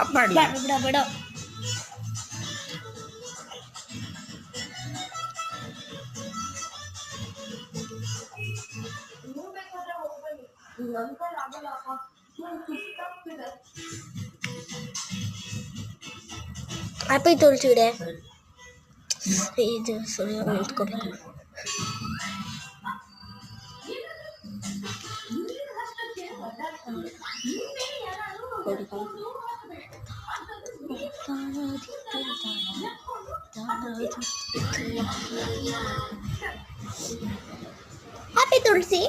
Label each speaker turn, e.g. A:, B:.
A: Up ಮಾಡಿ
B: ಬೇಡ ಬೇಡ ಹ್ಯಾಪಿ ತುಳಸಿ ಡೇ. ಇದು ಸುಳ್ಳು ನಿಂತ್ಕೋಬೇಕು. ಹ್ಯಾಪಿ ತುಳಸಿ.